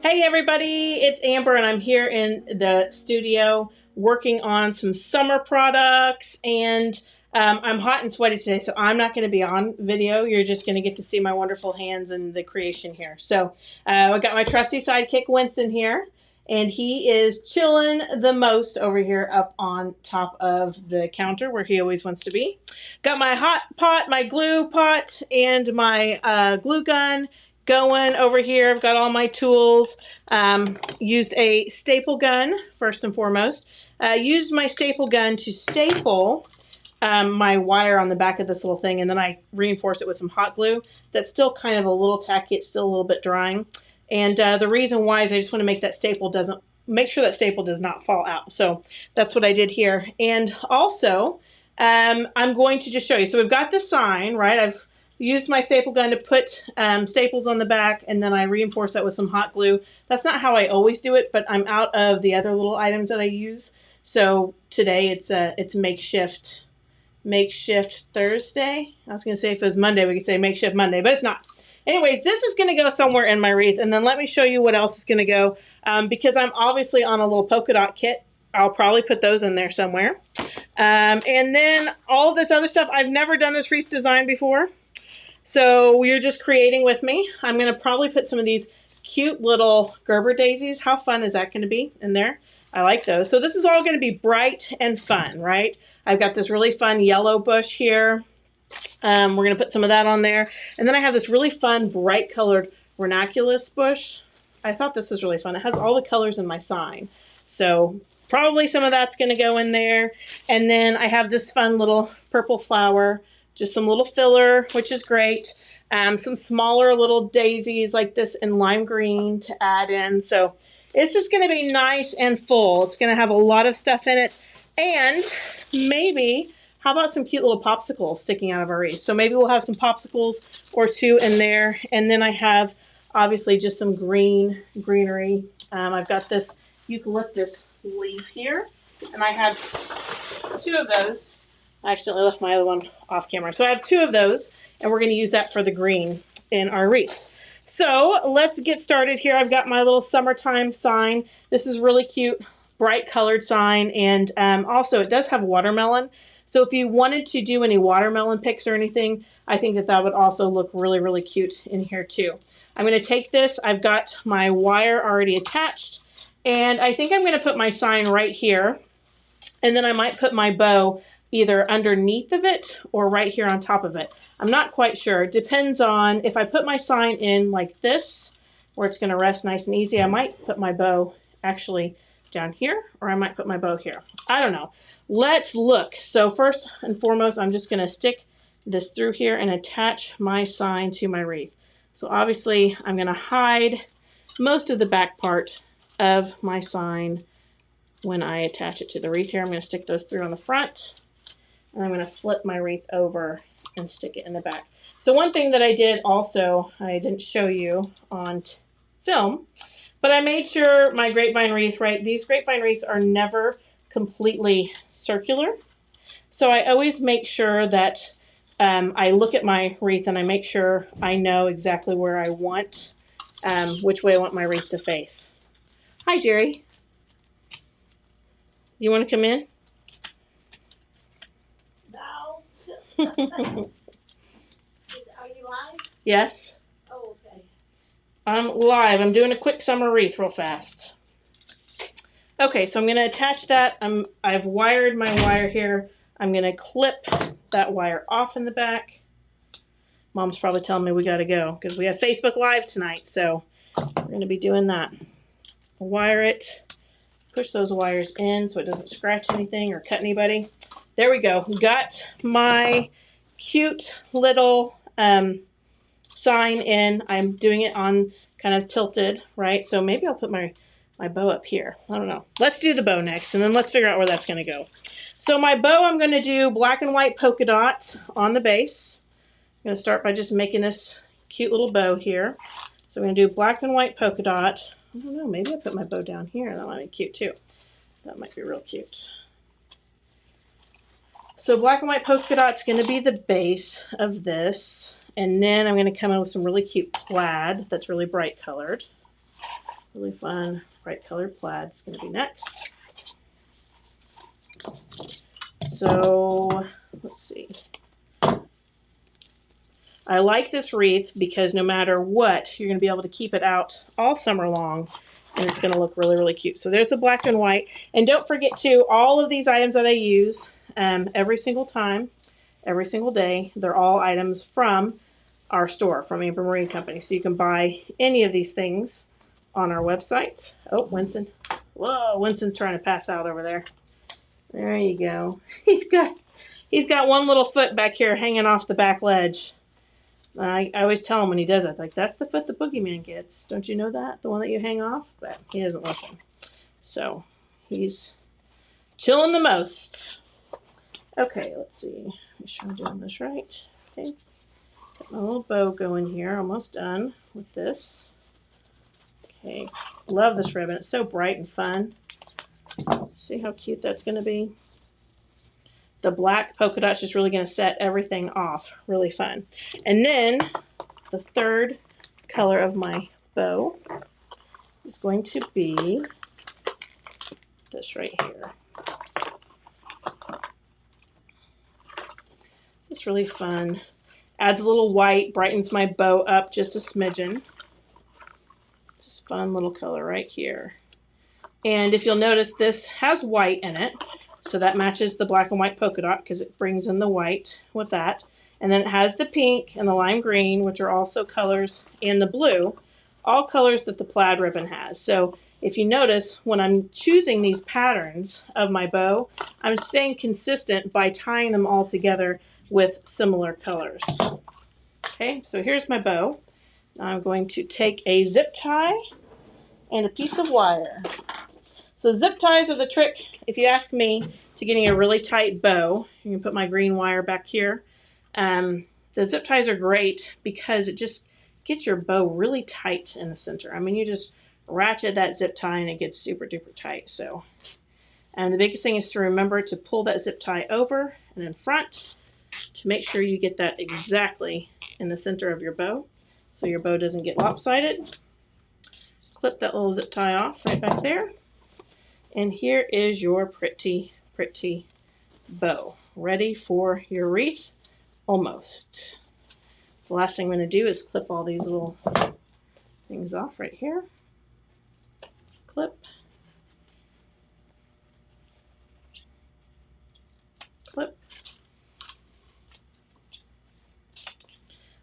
Hey everybody, it's Amber and I'm here in the studio working on some summer products and I'm hot and sweaty today, so I'm not going to be on video. You're just going to get to see my wonderful hands and the creation here. So I've got my trusty sidekick Winston here, and he is chilling the most over here up on top of the counter where he always wants to be. Got my hot pot, my glue pot, and my glue gun going over here. I've got all my tools. Used a staple gun first and foremost. Used my staple gun to staple my wire on the back of this little thing, and then I reinforced it with some hot glue. That's still kind of a little tacky. It's still a little bit drying. And the reason why is I just want to make that staple make sure that staple does not fall out. So that's what I did here. And also, I'm going to just show you. So we've got the sign, right? I've used my staple gun to put staples on the back, and then I reinforce that with some hot glue. That's not how I always do it, but I'm out of the other little items that I use. So today it's makeshift Thursday. I was going to say if it was Monday, we could say makeshift Monday, but it's not. Anyways, this is going to go somewhere in my wreath, and then let me show you what else is going to go, because I'm obviously on a little polka dot kit. I'll probably put those in there somewhere. And then all of this other stuff, I've never done this wreath design before. So you're just creating with me. I'm going to probably put some of these cute little Gerber daisies. How fun is that going to be in there? I like those. So this is all going to be bright and fun, right? I've got this really fun yellow bush here. We're going to put some of that on there. And then I have this really fun bright colored ranunculus bush. I thought this was really fun. It has all the colors in my sign. So probably some of that's going to go in there. And then I have this fun little purple flower. Just some little filler, which is great. Some smaller little daisies like this in lime green to add in. So it's just going to be nice and full. It's going to have a lot of stuff in it. And maybe, how about some cute little popsicles sticking out of our wreath? So maybe we'll have some popsicles or two in there. And then I have, obviously, just some greenery. I've got this eucalyptus leaf here. And I have two of those. I accidentally left my other one off camera. So I have two of those, and we're going to use that for the green in our wreath. So let's get started here. I've got my little summertime sign. This is really cute, bright colored sign, and also it does have watermelon. So if you wanted to do any watermelon pics or anything, I think that that would also look really, really cute in here too. I'm going to take this. I've got my wire already attached, and I think I'm going to put my sign right here, and then I might put my bow either underneath of it or right here on top of it. I'm not quite sure. It depends on if I put my sign in like this, where it's going to rest nice and easy. I might put my bow actually down here, or I might put my bow here. I don't know. Let's look. So first and foremost, I'm just going to stick this through here and attach my sign to my wreath. So obviously, I'm going to hide most of the back part of my sign when I attach it to the wreath here. I'm going to stick those through on the front. And I'm going to flip my wreath over and stick it in the back. So one thing that I did also, I didn't show you on film, but I made sure my grapevine wreath, right, these grapevine wreaths are never completely circular. So I always make sure that I look at my wreath and I make sure I know exactly where I want, which way I want my wreath to face. Hi, Jerry. You want to come in? Are you live? Yes. Oh, okay. I'm live. I'm doing a quick summer wreath real fast. Okay, so I'm going to attach that. I've wired my wire here. I'm going to clip that wire off in the back. Mom's probably telling me we got to go because we have Facebook Live tonight, so we're going to be doing that. Wire it. Push those wires in so it doesn't scratch anything or cut anybody. There we go. Got my cute little sign in. I'm doing it on kind of tilted, right? So maybe I'll put my bow up here. I don't know. Let's do the bow next, and then let's figure out where that's going to go. So my bow, I'm going to do black and white polka dots on the base. I'm going to start by just making this cute little bow here. So I'm going to do black and white polka dot. I don't know. Maybe I'll put my bow down here. That might be cute too. That might be real cute. So black and white polka dot's going to be the base of this. And then I'm going to come in with some really cute plaid that's really bright colored. Really fun, bright colored plaid is going to be next. So let's see. I like this wreath because no matter what, you're going to be able to keep it out all summer long, and it's going to look really, really cute. So there's the black and white. And don't forget too, all of these items that I use every single time, every single day, they're all items from our store, from Amber Marine Company. So you can buy any of these things on our website. Oh, Winston. Whoa, Winston's trying to pass out over there. There you go. He's got one little foot back here hanging off the back ledge. I always tell him when he does it, like, that's the foot the boogeyman gets. Don't you know that? The one that you hang off? But he doesn't listen. So he's chilling the most. Okay, let's see. Make sure I'm doing this right. Okay. Got my little bow going here. Almost done with this. Okay. Love this ribbon. It's so bright and fun. See how cute that's going to be? The black polka dot's just really going to set everything off. Really fun. And then the third color of my bow is going to be this right here. It's really fun. Adds a little white, brightens my bow up just a smidgen. Just fun little color right here. And if you'll notice, this has white in it. So that matches the black and white polka dot because it brings in the white with that. And then it has the pink and the lime green, which are also colors, and the blue, all colors that the plaid ribbon has. So if you notice, when I'm choosing these patterns of my bow, I'm staying consistent by tying them all together with similar colors. Okay, so here's my bow. Now I'm going to take a zip tie and a piece of wire. So zip ties are the trick, if you ask me, to getting a really tight bow. You can put my green wire back here. The zip ties are great because it just gets your bow really tight in the center. I mean, you just ratchet that zip tie and it gets super duper tight. So, and the biggest thing is to remember to pull that zip tie over and in front to make sure you get that exactly in the center of your bow so your bow doesn't get lopsided. Clip that little zip tie off right back there. And here is your pretty, pretty bow, ready for your wreath, almost. The last thing I'm going to do is clip all these little things off right here. Clip. Clip.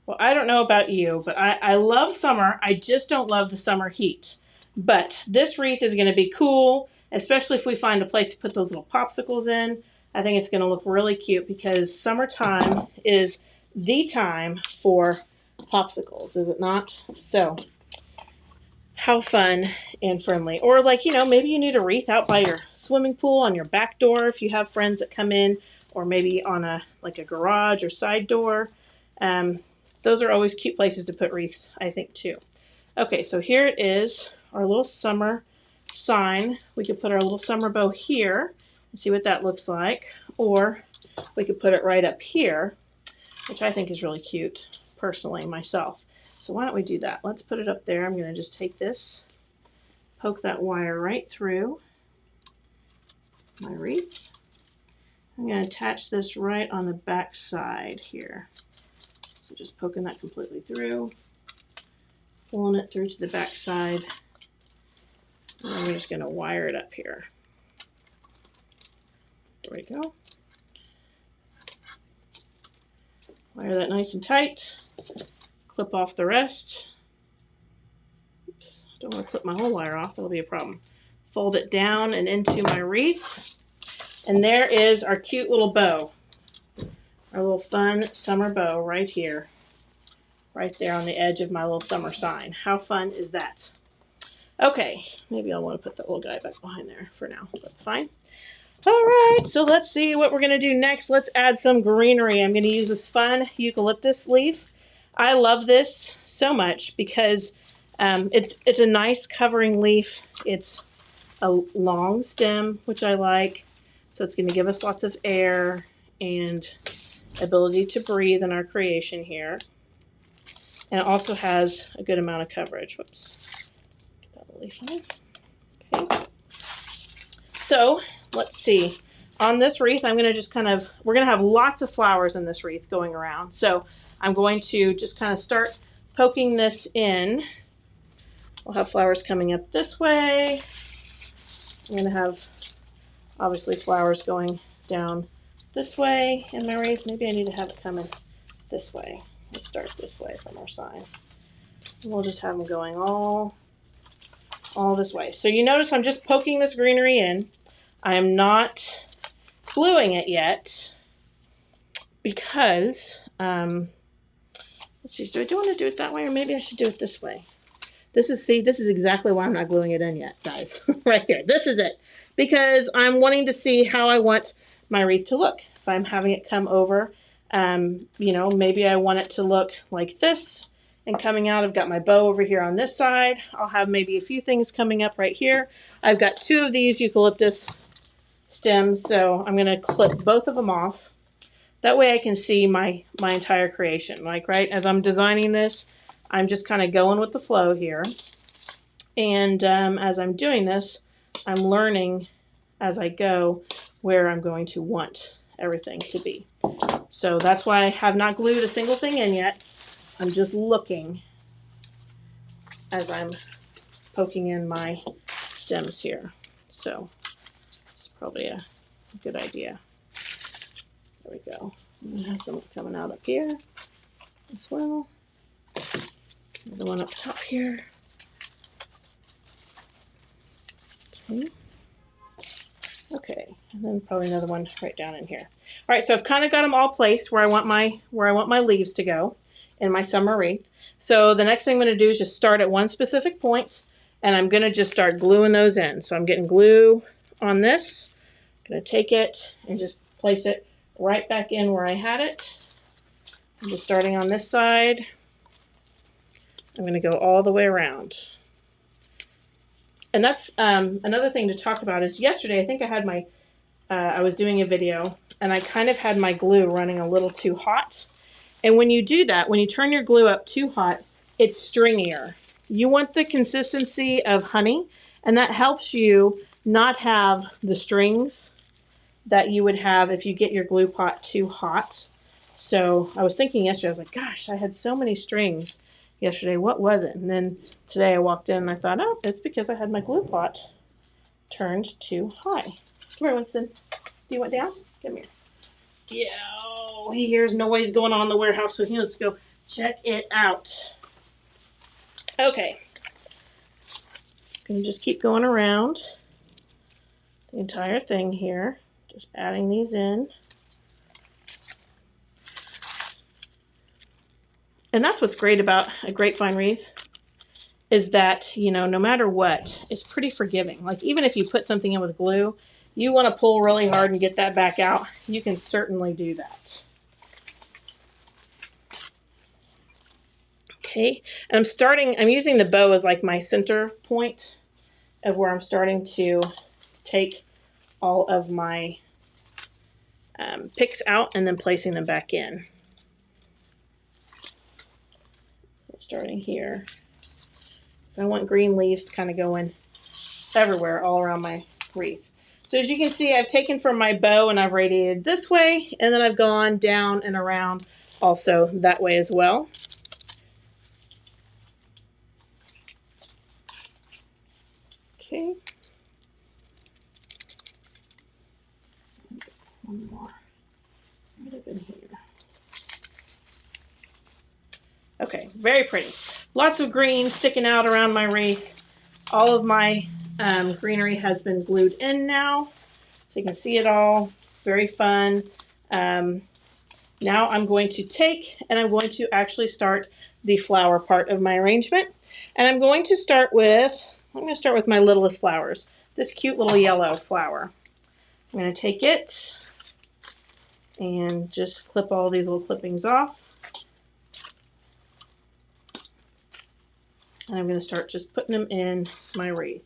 Well, I don't know about you, but I love summer. I just don't love the summer heat. But this wreath is going to be cool, especially if we find a place to put those little popsicles in. I think it's going to look really cute because summertime is the time for popsicles, is it not? So, how fun and friendly. Or like, you know, maybe you need a wreath out by your swimming pool, on your back door if you have friends that come in, or maybe on a garage or side door. Those are always cute places to put wreaths, I think, too. Okay, so here it is, our little summer sign. We could put our little summer bow here and see what that looks like. Or we could put it right up here, which I think is really cute, personally, myself. So why don't we do that? Let's put it up there. I'm going to just take this, poke that wire right through my wreath. I'm going to attach this right on the back side here. So just poking that completely through, pulling it through to the back side. And then we're just going to wire it up here. There we go. Wire that nice and tight. Clip off the rest. Oops, don't want to clip my whole wire off. That'll be a problem. Fold it down and into my wreath. And there is our cute little bow. Our little fun summer bow right here. Right there on the edge of my little summer sign. How fun is that? Okay, maybe I'll want to put that little guy back behind there for now. That's fine. All right, so let's see what we're going to do next. Let's add some greenery. I'm going to use this fun eucalyptus leaf. I love this so much because it's a nice covering leaf. It's a long stem, which I like. So it's going to give us lots of air and ability to breathe in our creation here. And it also has a good amount of coverage. Whoops. Get that totally fine. Okay. So let's see. On this wreath, I'm going to just kind of, we're going to have lots of flowers in this wreath going around. So I'm going to just kind of start poking this in. We'll have flowers coming up this way. I'm going to have, obviously, flowers going down this way in my wreath. Maybe I need to have it coming this way. Let's start this way from our sign. We'll just have them going all this way. So you notice I'm just poking this greenery in. I am not gluing it yet because, let's see, do I want to do it that way, or maybe I should do it this way? This is exactly why I'm not gluing it in yet, guys. Right here. This is it. Because I'm wanting to see how I want my wreath to look. If I'm having it come over, you know, maybe I want it to look like this. And coming out, I've got my bow over here on this side. I'll have maybe a few things coming up right here. I've got 2 of these eucalyptus stems, so I'm going to clip both of them off. That way I can see my entire creation. Like, right, as I'm designing this, I'm just kind of going with the flow here. And as I'm doing this, I'm learning as I go where I'm going to want everything to be. So that's why I have not glued a single thing in yet. I'm just looking as I'm poking in my stems here. So it's probably a good idea. There we go. I'm going to have some coming out up here as well. The one up top here. Okay. Okay, and then probably another one right down in here. All right, so I've kind of got them all placed where I want my leaves to go in my summer wreath. So the next thing I'm going to do is just start at one specific point, and I'm going to just start gluing those in. So I'm getting glue on this. I'm going to take it and just place it right back in where I had it. I'm just starting on this side. I'm going to go all the way around. And that's another thing to talk about is yesterday I think I had my, I was doing a video and I kind of had my glue running a little too hot. And when you do that, when you turn your glue up too hot, it's stringier. You want the consistency of honey, and that helps you not have the strings that you would have if you get your glue pot too hot. So I was thinking yesterday, I was like, gosh, I had so many strings yesterday. What was it? And then today I walked in and I thought, oh, it's because I had my glue pot turned too high. Come here, Winston. Do you want down? Come here. Yeah, oh, he hears noise going on in the warehouse, so let's go check it out. Okay. Gonna just keep going around the entire thing here. Just adding these in. And that's what's great about a grapevine wreath is that, you know, no matter what, it's pretty forgiving. Like even if you put something in with glue, you want to pull really hard and get that back out, you can certainly do that. Okay, and I'm using the bow as like my center point of where I'm starting to take all of my picks out and then placing them back in. Starting here. So I want green leaves kind of going everywhere all around my wreath. So as you can see, I've taken from my bow and I've radiated this way, and then I've gone down and around also that way as well. Okay. One more. Right up in here. Okay, very pretty. Lots of green sticking out around my wreath. All of my greenery has been glued in now, so you can see it all. Very fun. Now I'm going to take and I'm going to actually start the flower part of my arrangement. And I'm going to start with my littlest flowers. This cute little yellow flower. I'm going to take it and just clip all these little clippings off. And I'm going to start just putting them in my wreath.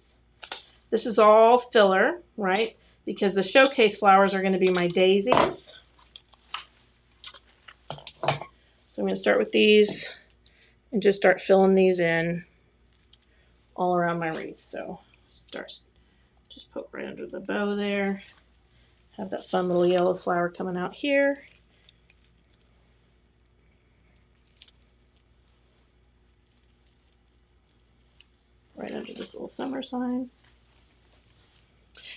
This is all filler, right? Because the showcase flowers are going to be my daisies. So I'm going to start with these and just start filling these in all around my wreath. So just poke right under the bow there. Have that fun little yellow flower coming out here. Right under this little summer sign.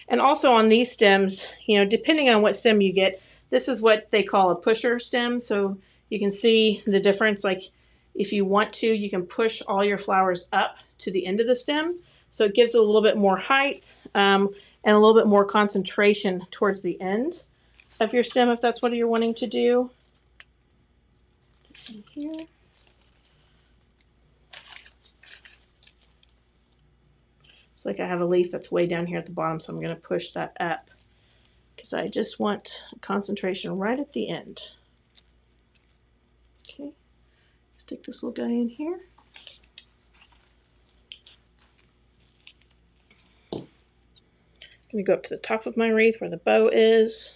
And also on these stems, you know, depending on what stem you get, this is what they call a pusher stem. So you can see the difference. Like if you want to, you can push all your flowers up to the end of the stem. So it gives it a little bit more height and a little bit more concentration towards the end of your stem if that's what you're wanting to do. Here. So like I have a leaf that's way down here at the bottom, so I'm going to push that up because I just want concentration right at the end. Okay, stick this little guy in here. I'm going to go up to the top of my wreath where the bow is.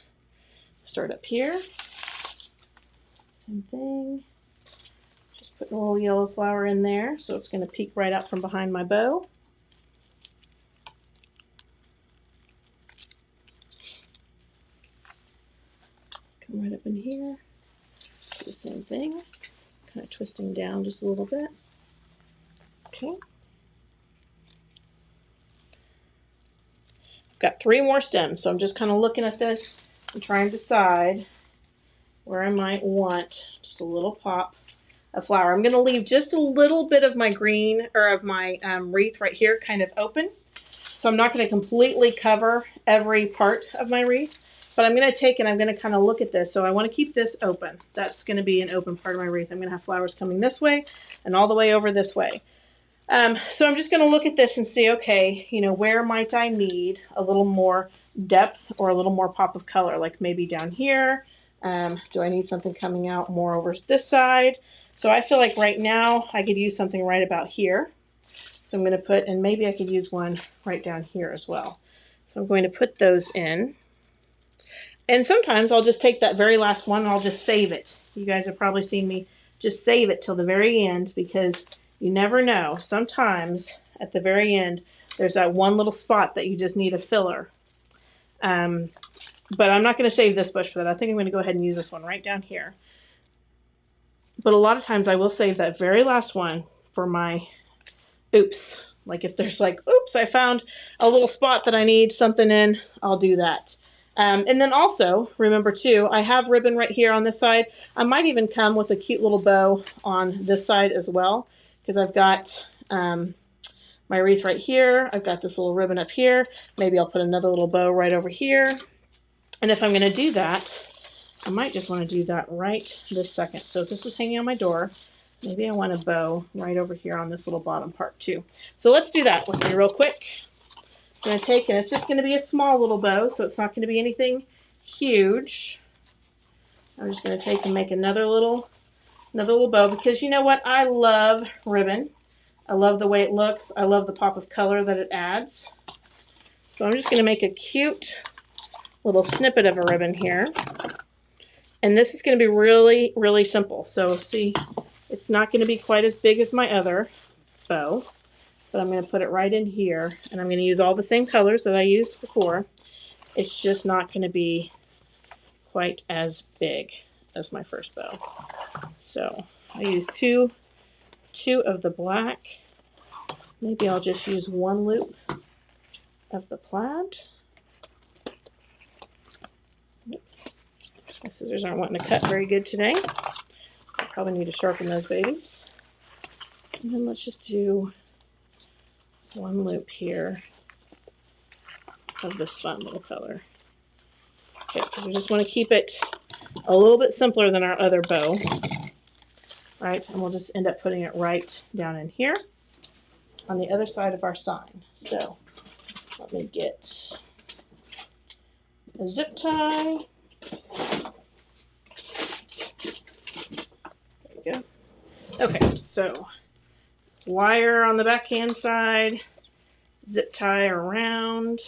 Start up here. Same thing. Just put a little yellow flower in there so it's going to peek right out from behind my bow. Come right up in here. Do the same thing. Kind of twisting down just a little bit. Okay. I've got 3 more stems, so I'm just kind of looking at this and trying to decide where I might want just a little pop of flower. I'm going to leave just a little bit of my green or of my wreath right here kind of open. So I'm not going to completely cover every part of my wreath, but I'm going to take and I'm going to kind of look at this. So I want to keep this open. That's going to be an open part of my wreath. I'm going to have flowers coming this way and all the way over this way. So I'm just going to look at this and see, okay, you know, where might I need a little more depth or a little more pop of color, like maybe down here. Do I need something coming out more over this side? So I feel like right now I could use something right about here. So I'm going to put, and maybe I could use one right down here as well. So I'm going to put those in. And sometimes I'll just take that very last one and I'll just save it. You guys have probably seen me just save it till the very end because you never know. Sometimes at the very end, there's that one little spot that you just need a filler. But I'm not going to save this bush for that. I think I'm going to go ahead and use this one right down here. But a lot of times I will save that very last one for my oops. Like if there's like, oops, I found a little spot that I need something in, I'll do that. And then also, remember too, I have ribbon right here on this side. I might even come with a cute little bow on this side as well, because I've got my wreath right here. I've got this little ribbon up here. Maybe I'll put another little bow right over here. And if I'm going to do that, I might just want to do that right this second. So if this is hanging on my door, maybe I want a bow right over here on this little bottom part too. So let's do that with me real quick. I'm going to take, and it's just going to be a small little bow, so it's not going to be anything huge. I'm just going to take and make another little bow because you know what? I love ribbon. I love the way it looks. I love the pop of color that it adds. So I'm just going to make a cute little snippet of a ribbon here. And this is going to be really, really simple. So see, it's not going to be quite as big as my other bow. But I'm going to put it right in here, and I'm going to use all the same colors that I used before. It's just not going to be quite as big as my first bow. So I used two of the black. Maybe I'll just use one loop of the plaid. Oops. My scissors aren't wanting to cut very good today. I probably need to sharpen those babies. And then let's just do one loop here of this fun little color. Okay, because we just want to keep it a little bit simpler than our other bow. Right, and we'll just end up putting it right down in here on the other side of our sign. So let me get a zip tie. There you go. Okay, so wire on the backhand side, zip tie around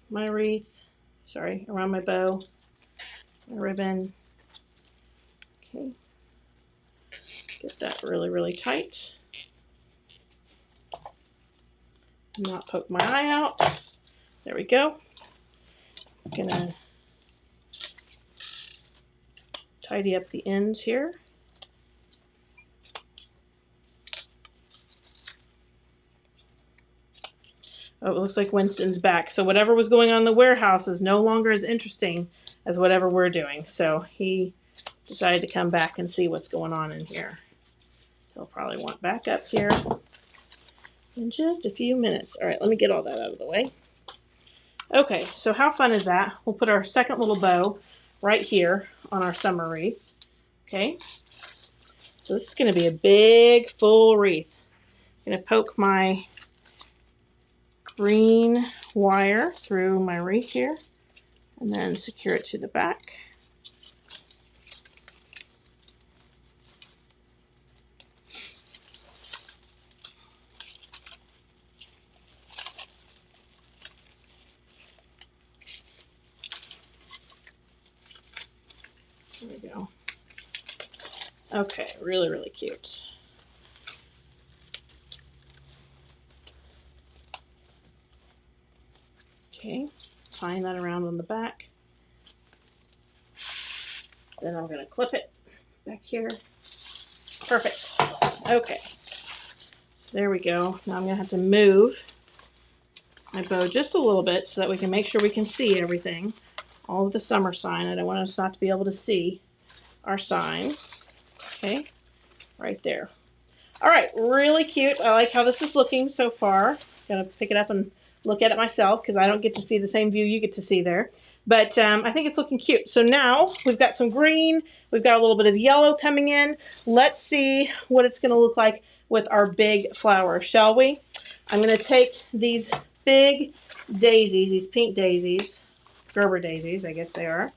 my wreath, around my bow, my ribbon. Okay, get that really, really tight. not poke my eye out. There we go. I'm gonna tidy up the ends here. Oh, it looks like Winston's back. So whatever was going on in the warehouse is no longer as interesting as whatever we're doing. So he decided to come back and see what's going on in here. He'll probably want back up here in just a few minutes. All right, let me get all that out of the way. Okay, so how fun is that? We'll put our second little bow right here on our summer wreath. Okay, so this is going to be a big full wreath. I'm going to poke my green wire through my wreath here and then secure it to the back. There we go. Okay, really, really cute. Okay, tying that around on the back. Then I'm going to clip it back here. Perfect. Okay, there we go. Now I'm going to have to move my bow just a little bit so that we can make sure we can see everything. All of the summer sign. I don't want us not to be able to see our sign. Okay, right there. All right, really cute. I like how this is looking so far. Gonna pick it up and look at it myself because I don't get to see the same view you get to see there. But I think it's looking cute. So now we've got some green. We've got a little bit of yellow coming in. Let's see what it's going to look like with our big flower, shall we? I'm going to take these big daisies, these pink daisies, Gerber daisies, I guess they are.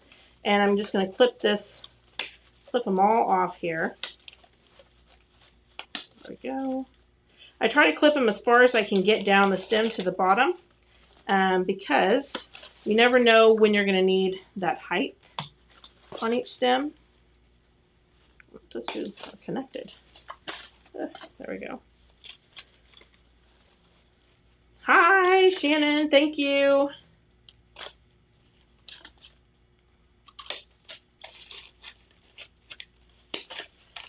And I'm just going to clip them all off here. There we go. I try to clip them as far as I can get down the stem to the bottom because you never know when you're going to need that height on each stem. Those two are connected. There we go. Hi, Shannon. Thank you.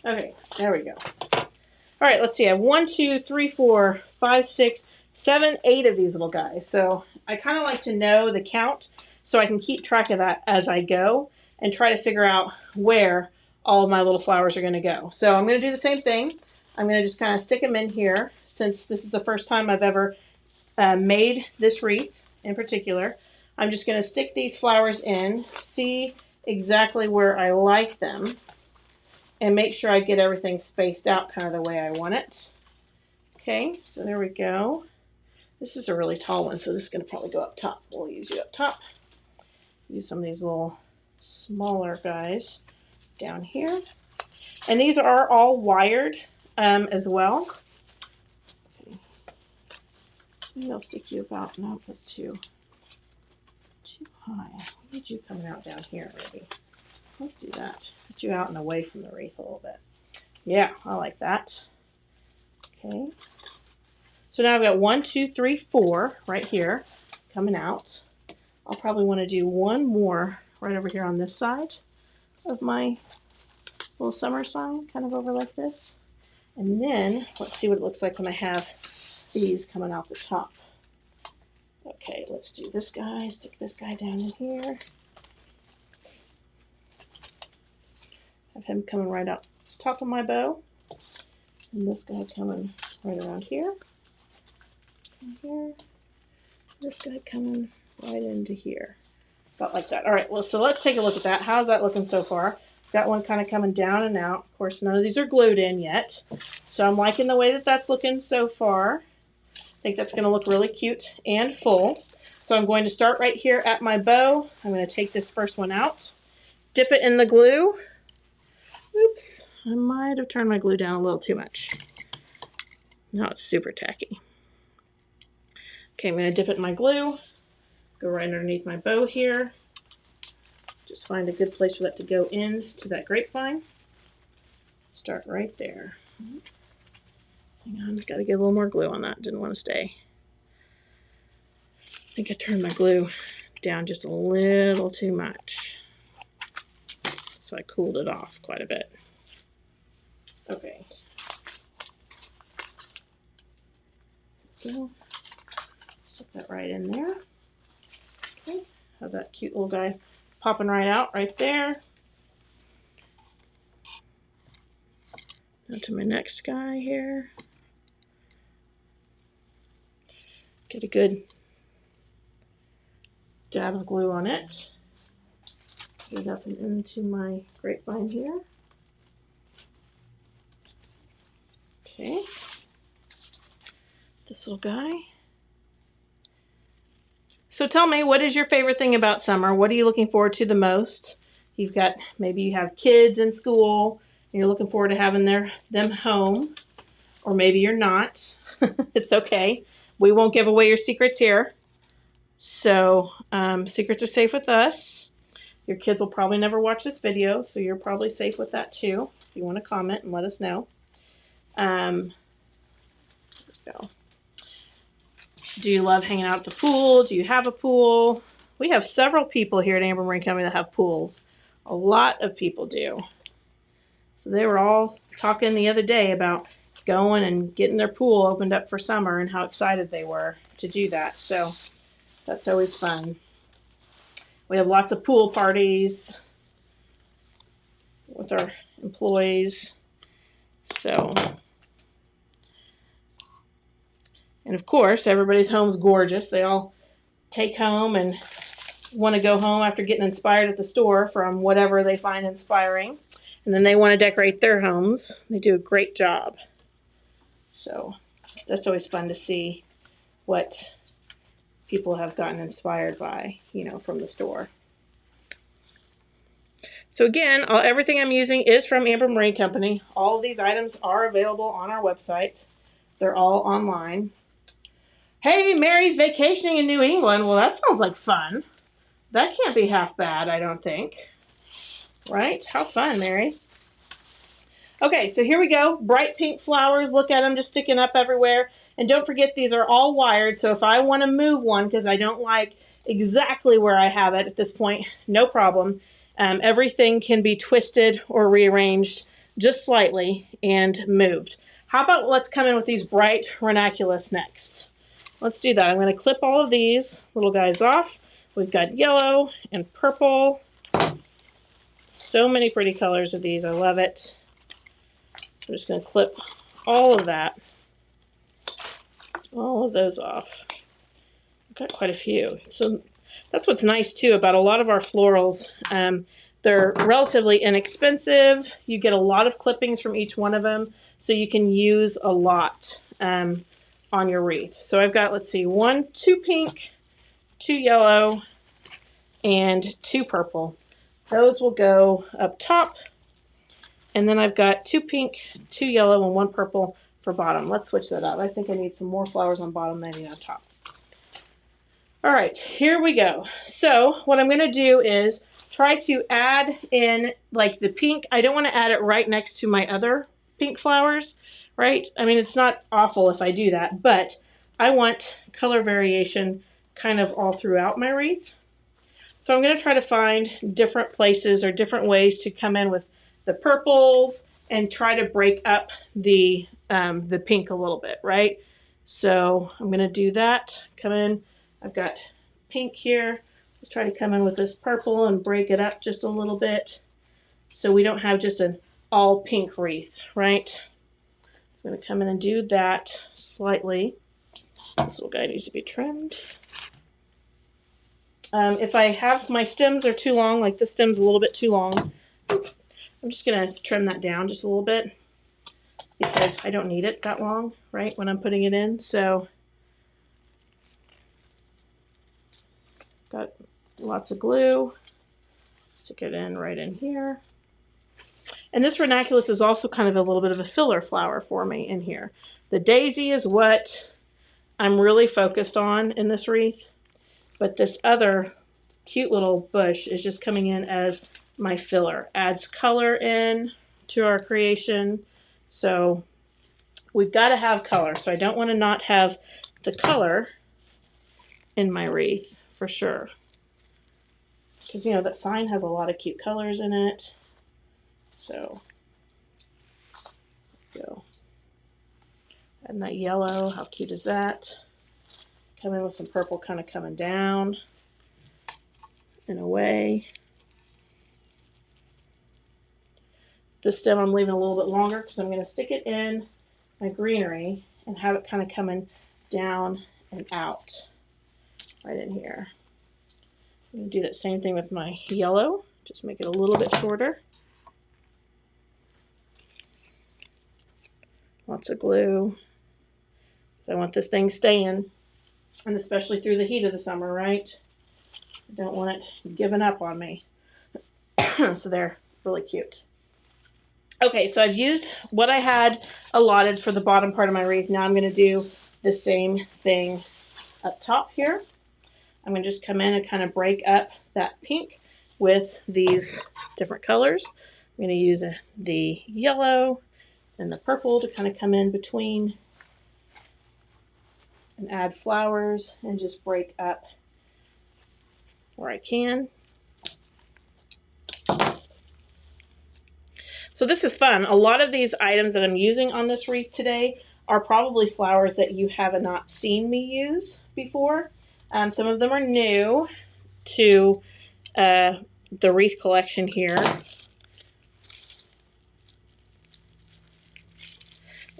Okay, there we go. All right, let's see. I have 1, 2, 3, 4, 5, 6, 7, 8 of these little guys. So I kind of like to know the count so I can keep track of that as I go and try to figure out where all of my little flowers are going to go. So I'm going to do the same thing. I'm going to just kind of stick them in here since this is the first time I've ever made this wreath in particular. I'm just going to stick these flowers in, see exactly where I like them, and make sure I get everything spaced out kind of the way I want it. Okay, so there we go. This is a really tall one, so this is going to probably go up top. We'll use you up top. Use some of these little smaller guys down here. And these are all wired as well. Okay. Maybe I'll stick you about, no, that's too high. We need you coming out down here, maybe. Let's do that. Put you out and away from the wreath a little bit. Yeah, I like that. Okay. So now I've got 1, 2, 3, 4 right here coming out. I'll probably want to do one more right over here on this side of my little summer sign, kind of over like this. And then let's see what it looks like when I have these coming out the top. Okay, let's do this guy. Stick this guy down in here. Have him coming right out the top of my bow. And this guy coming right around here. And here. This guy coming right into here. About like that. All right, well, so let's take a look at that. How's that looking so far? Got one kind of coming down and out. Of course, none of these are glued in yet. So I'm liking the way that that's looking so far. I think that's going to look really cute and full. So I'm going to start right here at my bow. I'm going to take this first one out. Dip it in the glue. Oops, I might have turned my glue down a little too much. Now it's super tacky. Okay, I'm going to dip it in my glue. Go right underneath my bow here. Just find a good place for that to go into that grapevine. Start right there. Hang on, got to get a little more glue on that. Didn't want to stay. think I turned my glue down just a little too much. So I cooled it off quite a bit. Okay. Go. Set that right in there. Okay. Have that cute little guy popping right out right there. Now to my next guy here. Get a good dab of glue on it. Get it up and into my grapevine here. Okay. This little guy. So tell me, what is your favorite thing about summer? What are you looking forward to the most? You've got, maybe you have kids in school and you're looking forward to having them home, or maybe you're not. It's okay. We won't give away your secrets here. So secrets are safe with us. Your kids will probably never watch this video, so you're probably safe with that too. If you want to comment and let us know. There we go. Do you love hanging out at the pool? Do you have a pool? We have several people here at Amber Marine Company that have pools. A lot of people do. So they were all talking the other day about going and getting their pool opened up for summer and how excited they were to do that. So that's always fun. We have lots of pool parties with our employees. So, and of course, everybody's home's gorgeous. They all take home and want to go home after getting inspired at the store from whatever they find inspiring. And then they want to decorate their homes. They do a great job. So that's always fun to see what people have gotten inspired by, from the store. So again, everything I'm using is from Amber Marine Company. All of these items are available on our website. They're all online. Hey, Mary's vacationing in New England. Well, that sounds like fun. That can't be half bad, I don't think. Right? How fun, Mary. Okay, so here we go. Bright pink flowers. Look at them just sticking up everywhere. And don't forget, these are all wired. So if I want to move one because I don't like exactly where I have it at this point, no problem. Everything can be twisted or rearranged just slightly and moved. How about let's come in with these bright ranunculus next. Let's do that. I'm going to clip all of these little guys off. We've got yellow and purple. So many pretty colors of these. I love it. So I'm just going to clip all of that. All of those off. I've got quite a few. So that's what's nice too about a lot of our florals. They're relatively inexpensive. You get a lot of clippings from each one of them, so you can use a lot on your wreath. So I've got, let's see, 2 pink, 2 yellow, and 2 purple. Those will go up top. And then I've got 2 pink, 2 yellow, and 1 purple for bottom. Let's switch that up. I think I need some more flowers on bottom than I need on top. All right, here we go. So what I'm going to do is try to add in like the pink. I don't want to add it right next to my other pink flowers, right? I mean, it's not awful if I do that, but I want color variation kind of all throughout my wreath. So I'm going to try to find different places or different ways to come in with the purples and try to break up the pink a little bit, right? So I'm going to do that. Come in. I've got pink here. Let's try to come in with this purple and break it up just a little bit so we don't have just an all pink wreath, right? So I'm going to come in and do that slightly. This little guy needs to be trimmed. If I have my stems are too long, like this stem's a little bit too long, I'm just going to trim that down just a little bit because I don't need it that long, right, when I'm putting it in. So got lots of glue. Stick it in right in here. And this ranunculus is also kind of a little bit of a filler flower for me in here. The daisy is what I'm really focused on in this wreath, but this other cute little bush is just coming in as my filler. Adds color in to our creation. So we've got to have color. So I don't want to not have the color in my wreath for sure. Because, you know, that sign has a lot of cute colors in it. So, go. And that yellow, how cute is that? Coming with some purple kind of coming down and away. This stem I'm leaving a little bit longer because I'm going to stick it in my greenery and have it kind of coming down and out right in here. I'm going to do that same thing with my yellow, just make it a little bit shorter. Lots of glue. So I want this thing staying, and especially through the heat of the summer, right? I don't want it giving up on me. So they're really cute. Okay, so I've used what I had allotted for the bottom part of my wreath. Now I'm going to do the same thing up top here. I'm going to just come in and kind of break up that pink with these different colors. I'm going to use the yellow and the purple to kind of come in between and add flowers and just break up where I can. So this is fun. A lot of these items that I'm using on this wreath today are probably flowers that you have not seen me use before. Some of them are new to the wreath collection here.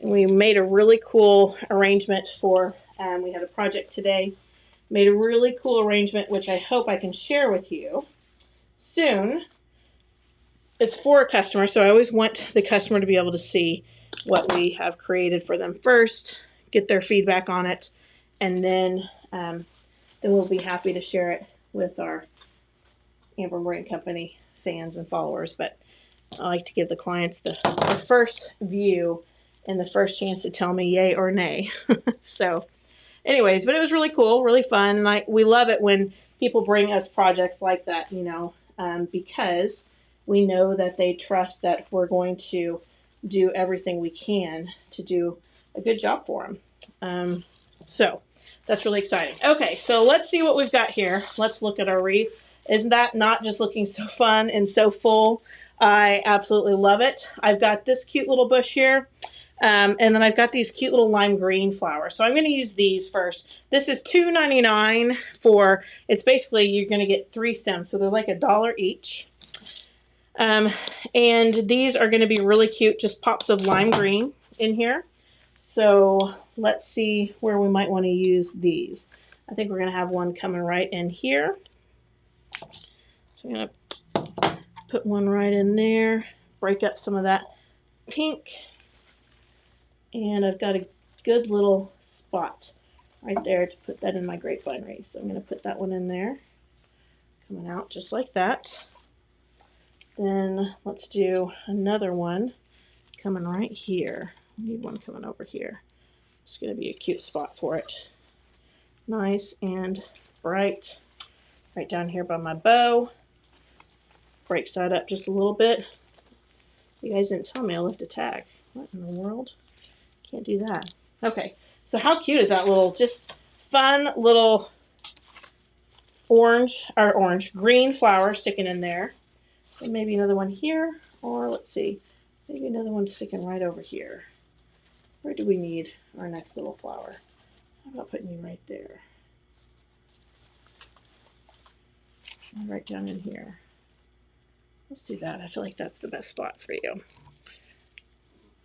And we made a really cool arrangement for, we had a project today, made a really cool arrangement which I hope I can share with you soon. It's for a customer, so I always want the customer to be able to see what we have created for them first, get their feedback on it, and then we'll be happy to share it with our Amber Marine Company fans and followers. But I like to give the clients the first view and the first chance to tell me yay or nay. So anyways, but it was really cool, really fun, and we love it when people bring us projects like that, you know, because we know that they trust that we're going to do everything we can to do a good job for them. So that's really exciting. Okay, so let's see what we've got here. Let's look at our wreath. Isn't that not just looking so fun and so full? I absolutely love it. I've got this cute little bush here. And then I've got these cute little lime green flowers. So I'm going to use these first. This is $2.99 for, it's basically you're going to get 3 stems. So they're like $1 each. And these are going to be really cute, just pops of lime green in here. So let's see where we might want to use these. I think we're going to have one coming right in here. So I'm going to put one right in there, break up some of that pink. And I've got a good little spot right there to put that in my grapevine wreath. So I'm going to put that one in there, coming out just like that. Then let's do another one coming right here. I need one coming over here. It's going to be a cute spot for it. Nice and bright. Right down here by my bow. Breaks that up just a little bit. You guys didn't tell me I left a tag. What in the world? Can't do that. Okay, so how cute is that little, just fun little green flower sticking in there. And maybe another one here, or let's see, maybe another one sticking right over here. Where do we need our next little flower? How about putting you right there? Right down in here. Let's do that. I feel like that's the best spot for you.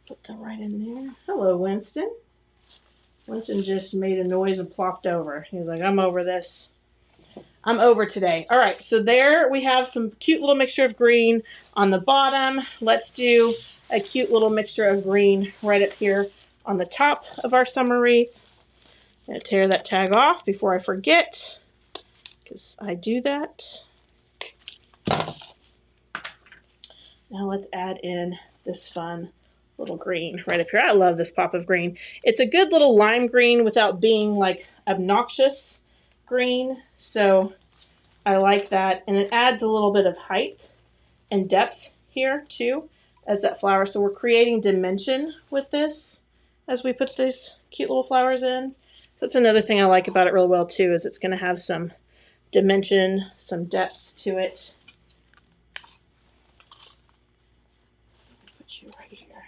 Put that right in there. Hello, Winston. Winston just made a noise and plopped over. He was like, I'm over this. I'm over today. All right, so there we have some cute little mixture of green on the bottom. Let's do a cute little mixture of green right up here on the top of our summer wreath. I'm going to tear that tag off before I forget, because I do that. Now let's add in this fun little green right up here. I love this pop of green. It's a good little lime green without being like obnoxious green. So I like that. And it adds a little bit of height and depth here too as that flower. So we're creating dimension with this as we put these cute little flowers in. So that's another thing I like about it real well too, is it's going to have some dimension, some depth to it. Put you right here.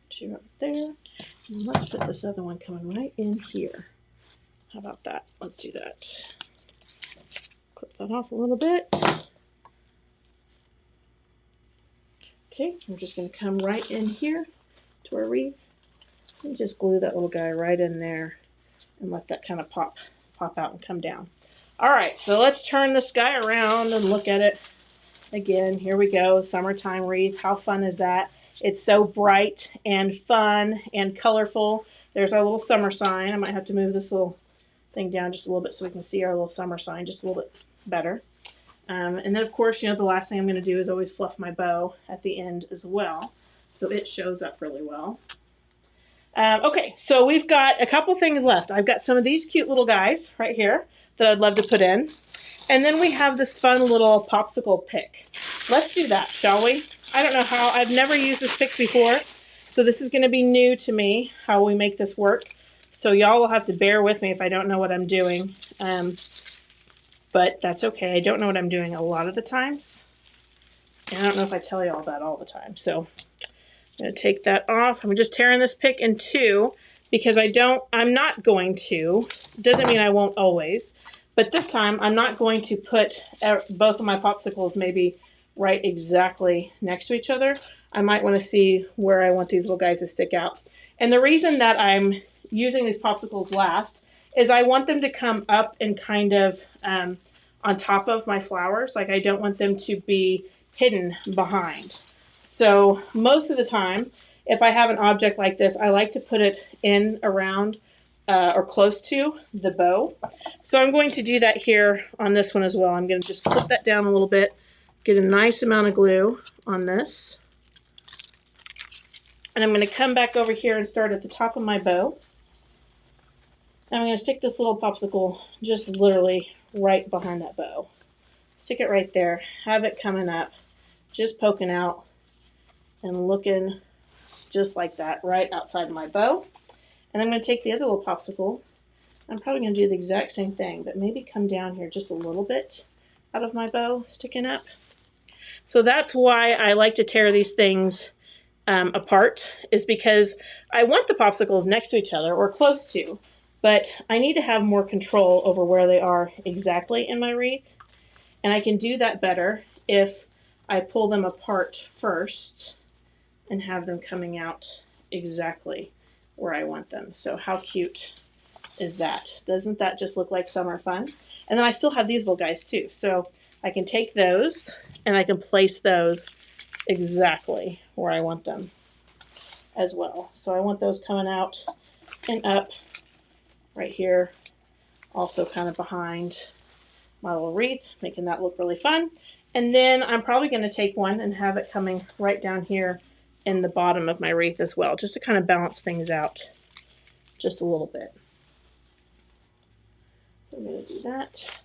Put you up there. And let's put this other one coming right in here. How about that? Let's do that. Clip that off a little bit. Okay, I'm just going to come right in here to our wreath and just glue that little guy right in there and let that kind of pop out and come down. All right, so let's turn this guy around and look at it again. Here we go, summertime wreath. How fun is that? It's so bright and fun and colorful. There's our little summer sign. I might have to move this little thing down just a little bit so we can see our little summer sign just a little bit better. And then, of course, you know, the last thing I'm going to do is always fluff my bow at the end as well, so it shows up really well. Okay, so we've got a couple things left. I've got some of these cute little guys right here that I'd love to put in. And then we have this fun little popsicle pick. Let's do that, shall we? I don't know how. I've never used this pick before, so this is going to be new to me, how we make this work. So y'all will have to bear with me if I don't know what I'm doing. But that's okay. I don't know what I'm doing a lot of the times. And I don't know if I tell you all that all the time. So I'm going to take that off. I'm just tearing this pick in two because I'm not going to. Doesn't mean I won't always. But this time I'm not going to put both of my popsicles maybe right exactly next to each other. I might want to see where I want these little guys to stick out. And the reason that I'm using these popsicles last is I want them to come up and kind of on top of my flowers. Like I don't want them to be hidden behind. So most of the time, if I have an object like this, I like to put it in around or close to the bow. So I'm going to do that here on this one as well. I'm going to just clip that down a little bit, get a nice amount of glue on this. And I'm going to come back over here and start at the top of my bow. And I'm going to stick this little popsicle just literally right behind that bow. Stick it right there, have it coming up, just poking out and looking just like that right outside of my bow. And I'm going to take the other little popsicle. I'm probably going to do the exact same thing, but maybe come down here just a little bit out of my bow, sticking up. So that's why I like to tear these things apart, is because I want the popsicles next to each other or close to, but I need to have more control over where they are exactly in my wreath. And I can do that better if I pull them apart first and have them coming out exactly where I want them. So how cute is that? Doesn't that just look like summer fun? And then I still have these little guys too. So I can take those and I can place those exactly where I want them as well. So I want those coming out and up right here, also kind of behind my little wreath, making that look really fun. And then I'm probably going to take one and have it coming right down here in the bottom of my wreath as well, just to kind of balance things out just a little bit. So I'm going to do that.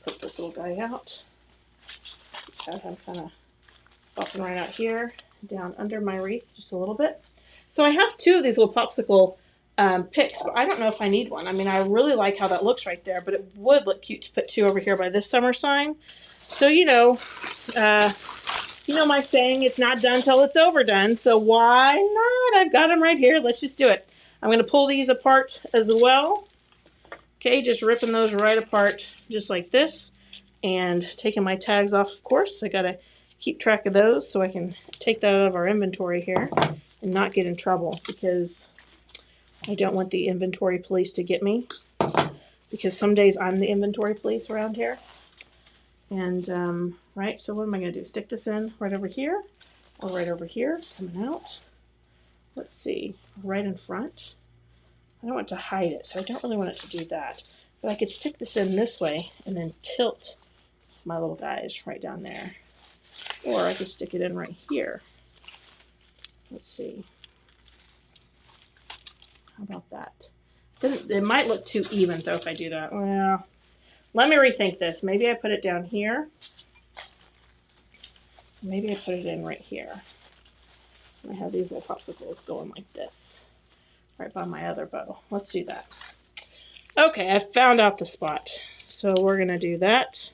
Put this little guy out. Just have him kind of popping right out here, down under my wreath just a little bit. So I have two of these little popsicle picks, but I don't know if I need one. I mean, I really like how that looks right there, but it would look cute to put two over here by this summer sign. So, you know my saying, it's not done till it's overdone. So why not? I've got them right here. Let's just do it. I'm going to pull these apart as well. Okay, just ripping those right apart just like this. And taking my tags off, of course. I got to keep track of those so I can take that out of our inventory here and not get in trouble, because I don't want the inventory police to get me, because some days I'm the inventory police around here. And, right, so what am I going to do? Stick this in right over here or right over here, coming out. Let's see, right in front. I don't want to hide it, so I don't really want it to do that. But I could stick this in this way and then tilt my little guys right down there. Or I could stick it in right here. Let's see. How about that? It might look too even, though, if I do that. Well, let me rethink this. Maybe I put it down here. Maybe I put it in right here. I have these little popsicles going like this, right by my other bow. Let's do that. Okay, I found out the spot. So we're gonna do that.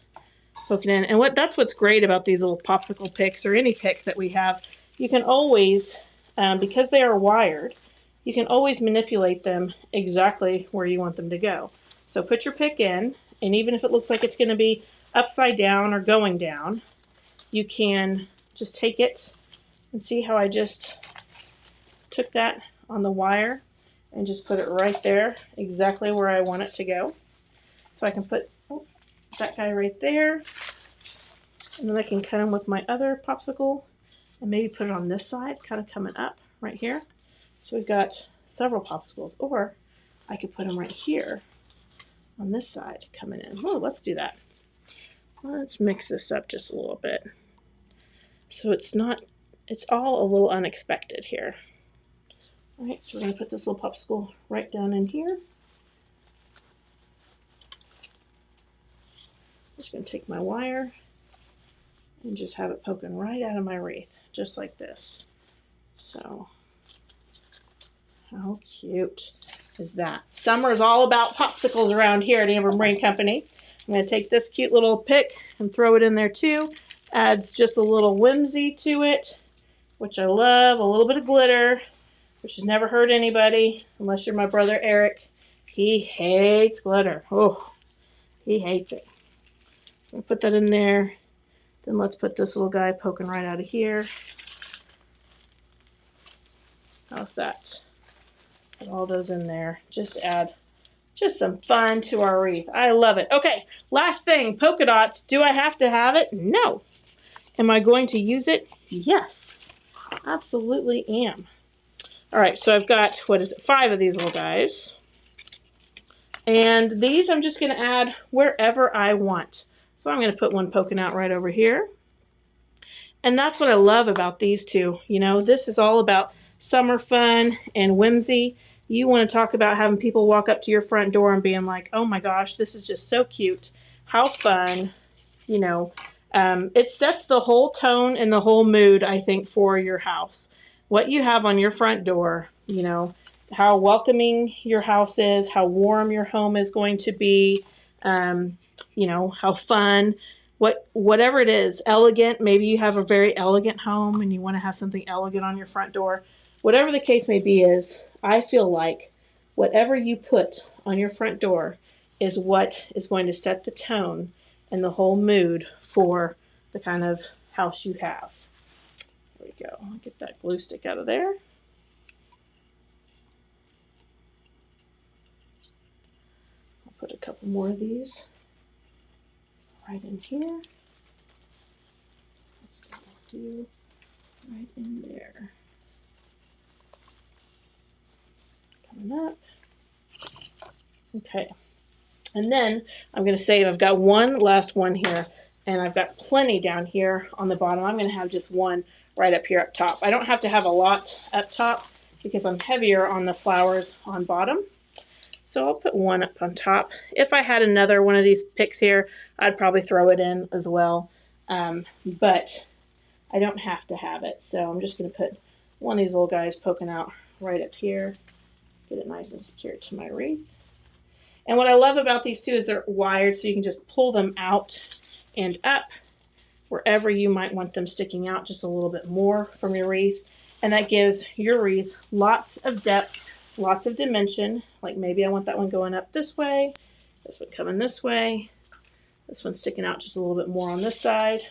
Poke it in. And that's what's great about these little popsicle picks or any pick that we have. You can always, because they are wired, you can always manipulate them exactly where you want them to go. So put your pick in, and even if it looks like it's gonna be upside down or going down, you can just take it and see how I just took that on the wire and just put it right there, exactly where I want it to go. So I can put that guy right there, and then I can cut him with my other popsicle and maybe put it on this side, kind of coming up right here. So we've got several popsicles, or I could put them right here on this side coming in. Oh, let's do that. Let's mix this up just a little bit. So it's all a little unexpected here. All right, so we're gonna put this little popsicle right down in here. I'm just gonna take my wire and just have it poking right out of my wreath, just like this. So, how cute is that? Summer is all about popsicles around here at Amber Marine Company. I'm gonna take this cute little pick and throw it in there too. Adds just a little whimsy to it, which I love, a little bit of glitter, which has never hurt anybody, unless you're my brother Eric. He hates glitter. Oh, he hates it. So I'll put that in there. Then let's put this little guy poking right out of here. How's that? Put all those in there. Just add just some fun to our wreath. I love it. Okay, last thing, polka dots. Do I have to have it? No. Am I going to use it? Yes, absolutely am. All right, so I've got, 5 of these little guys. And these I'm just going to add wherever I want. So I'm going to put one poking out right over here. And that's what I love about these two. You know, this is all about summer fun and whimsy. You want to talk about having people walk up to your front door and being like, oh my gosh, this is just so cute. How fun, you know. It sets the whole tone and the whole mood, I think, for your house. What you have on your front door, you know, how welcoming your house is, how warm your home is going to be, you know, how fun, whatever it is, elegant. Maybe you have a very elegant home and you want to have something elegant on your front door. Whatever the case may be is, I feel like whatever you put on your front door is what is going to set the tone and the whole mood for the kind of house you have. There we go. I'll get that glue stick out of there. I'll put a couple more of these right in here. Let's do right in there. Coming up. Okay. And then I'm going to save, I've got one last one here, and I've got plenty down here on the bottom. I'm going to have just one right up here up top. I don't have to have a lot up top because I'm heavier on the flowers on bottom. So I'll put one up on top. If I had another one of these picks here, I'd probably throw it in as well. But I don't have to have it. So I'm just going to put one of these little guys poking out right up here. Get it nice and secure to my wreath. And what I love about these two is they're wired, so you can just pull them out and up wherever you might want them sticking out just a little bit more from your wreath. And that gives your wreath lots of depth, lots of dimension. Like maybe I want that one going up this way, this one coming this way, this one sticking out just a little bit more on this side.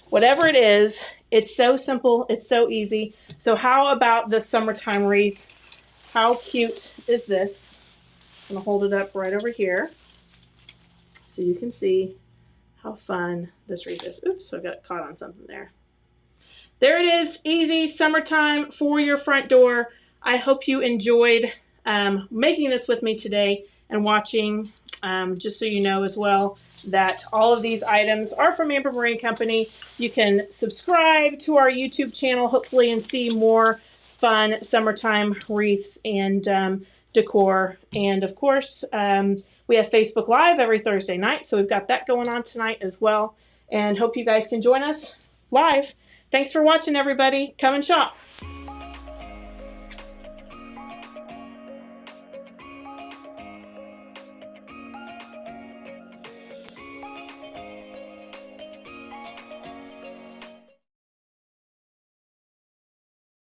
Whatever it is, it's so simple, it's so easy. So how about this summertime wreath? How cute is this? I'm going to hold it up right over here so you can see how fun this wreath is. Oops, I got caught on something there. There it is, easy summertime for your front door. I hope you enjoyed making this with me today and watching. Just so you know as well that all of these items are from Amber Marine Company. You can subscribe to our YouTube channel hopefully and see more fun summertime wreaths and decor. And of course, we have Facebook Live every Thursday night, so we've got that going on tonight as well. And hope you guys can join us live. Thanks for watching, everybody. Come and shop.